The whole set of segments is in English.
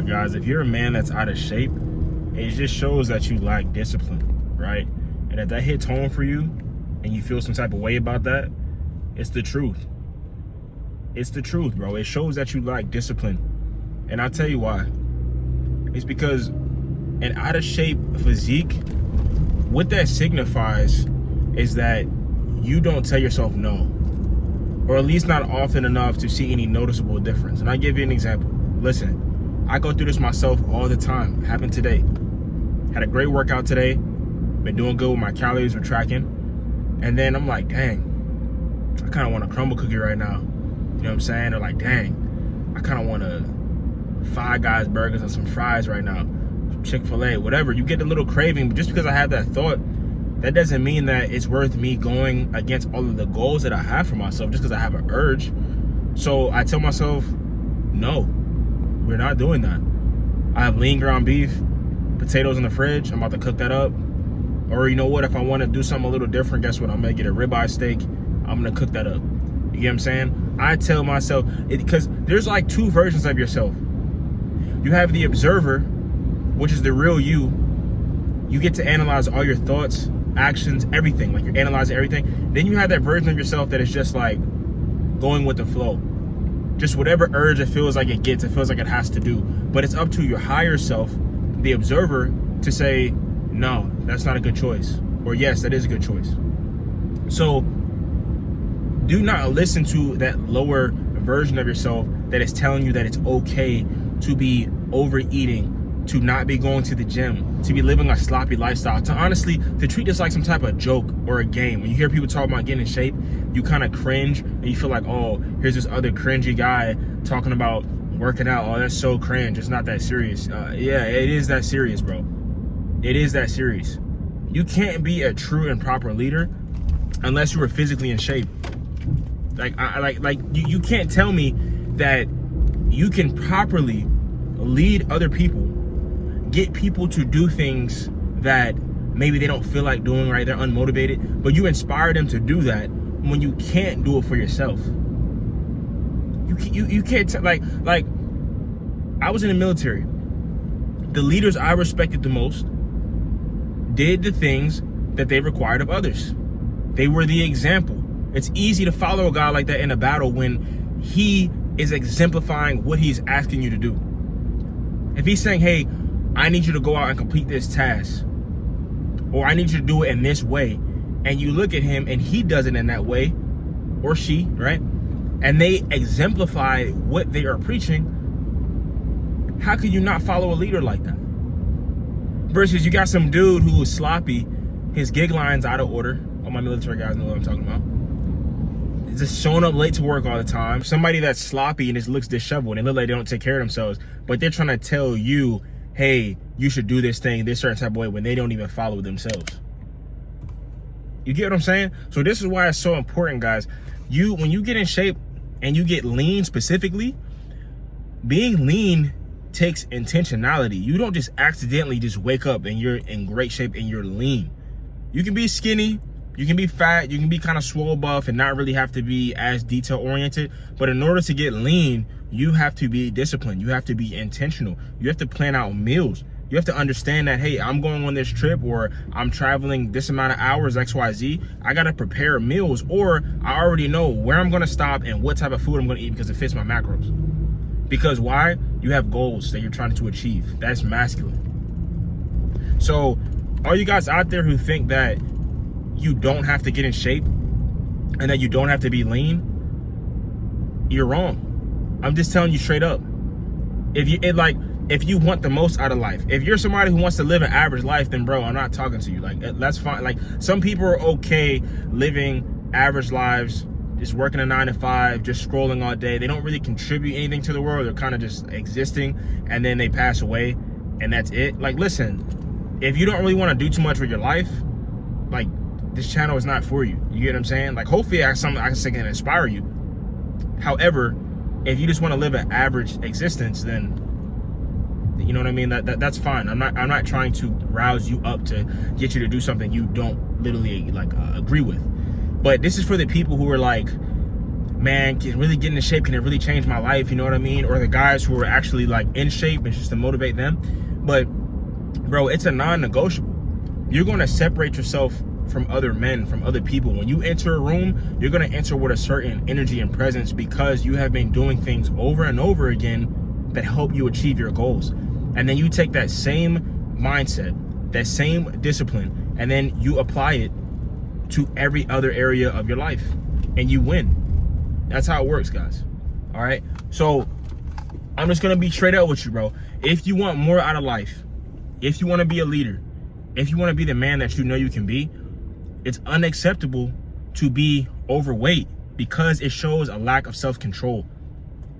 guys, if you're a man that's out of shape, it just shows that you lack discipline, right? And if that hits home for you and you feel some type of way about that, it's the truth. It's the truth, bro. It shows that you lack discipline. And I'll tell you why. It's because an out of shape physique, what that signifies is that you don't tell yourself no, or at least not often enough to see any noticeable difference. And I'll give you an example. Listen, I go through this myself all the time. It happened today. Had a great workout today. Been doing good with my calories, with tracking. And then I'm like, dang, I kind of want a crumble cookie right now. You know what I'm saying? Or like, dang, I kind of want a Five Guys burgers and some fries right now. Chick-fil-A, whatever. You get a little craving, but just because I have that thought, that doesn't mean that it's worth me going against all of the goals that I have for myself just because I have an urge. So I tell myself, no, we're not doing that. I have lean ground beef, potatoes in the fridge. I'm about to cook that up. Or you know what? If I want to do something a little different, guess what? I'm going to get a ribeye steak. I'm going to cook that up. You get what I'm saying? I tell myself, because there's like two versions of yourself. You have the observer, which is the real you. You get to analyze all your thoughts, actions, everything. Like you're analyzing everything. Then you have that version of yourself that is just like going with the flow. Just whatever urge it feels like it gets, it feels like it has to do. But it's up to your higher self, the observer, to say, no, that's not a good choice. Or yes, that is a good choice. So do not listen to that lower version of yourself that is telling you that it's okay to be overeating, to not be going to the gym, to be living a sloppy lifestyle, to honestly, to treat this like some type of joke or a game. When you hear people talk about getting in shape, you kind of cringe and you feel like, oh, here's this other cringy guy talking about working out. Oh, that's so cringe. It's not that serious. Yeah, it is that serious, bro. It is that serious. You can't be a true and proper leader unless you are physically in shape. You can't tell me that you can properly lead other people, get people to do things that maybe they don't feel like doing, right? They're unmotivated, but you inspire them to do that when you can't do it for yourself. You can't like I was in the military. The leaders I respected the most did the things that they required of others. They were the example. It's easy to follow a guy like that in a battle when he is exemplifying what he's asking you to do. If he's saying, hey, I need you to go out and complete this task, or I need you to do it in this way, and you look at him and he does it in that way, or she, right? And they exemplify what they are preaching, how could you not follow a leader like that? Versus you got some dude who is sloppy, his gig line's out of order. All my military guys know what I'm talking about. Just showing up late to work all the time. Somebody that's sloppy and just looks disheveled and look like they don't take care of themselves, but they're trying to tell you, hey, you should do this thing this certain type of way when they don't even follow themselves. You get what I'm saying? So this is why it's so important, guys. When you get in shape and you get lean specifically, being lean takes intentionality. You don't just accidentally just wake up and you're in great shape and you're lean. You can be skinny, you can be fat, you can be kind of swole buff and not really have to be as detail oriented. But in order to get lean, you have to be disciplined. You have to be intentional. You have to plan out meals. You have to understand that, hey, I'm going on this trip or I'm traveling this amount of hours, XYZ. I got to prepare meals, or I already know where I'm going to stop and what type of food I'm going to eat because it fits my macros. Because why? You have goals that you're trying to achieve. That's masculine. So all you guys out there who think that you don't have to get in shape and that you don't have to be lean, you're wrong. I'm just telling you straight up. If you want the most out of life, if you're somebody who wants to live an average life, then bro, I'm not talking to you. Like, that's fine. Like, some people are okay living average lives, just working a 9-to-5, just scrolling all day. They don't really contribute anything to the world. They're kind of just existing, and then they pass away, and that's it. Like, listen, if you don't really want to do too much with your life, like, this channel is not for you. You get what I'm saying? Like, hopefully I can inspire you. However, if you just want to live an average existence, then you know what I mean? That's fine. I'm not trying to rouse you up to get you to do something you don't literally agree with. But this is for the people who are like, man, can really get into shape, can it really change my life? You know what I mean? Or the guys who are actually like in shape, it's just to motivate them. But bro, it's a non-negotiable. You're going to separate yourself from other men, from other people. When you enter a room, you're going to enter with a certain energy and presence because you have been doing things over and over again that help you achieve your goals. And then you take that same mindset, that same discipline, and then you apply it to every other area of your life, and you win. That's how it works, guys. All right. So I'm just going to be straight up with you, bro. If you want more out of life, if you want to be a leader, if you want to be the man that you know you can be, it's unacceptable to be overweight because it shows a lack of self-control.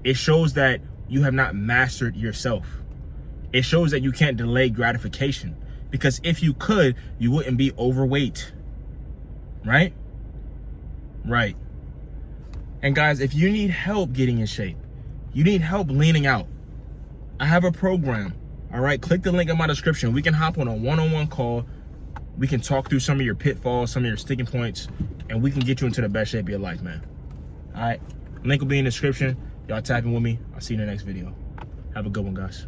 It shows that you have not mastered yourself. It shows that you can't delay gratification, because if you could, you wouldn't be overweight. Right? Right. And guys, if you need help getting in shape, you need help leaning out, I have a program. All right, click the link in my description. We can hop on a one-on-one call. We can talk through some of your pitfalls, some of your sticking points, and we can get you into the best shape of your life, man. All right, link will be in the description. Y'all tap in with me. I'll see you in the next video. Have a good one, guys.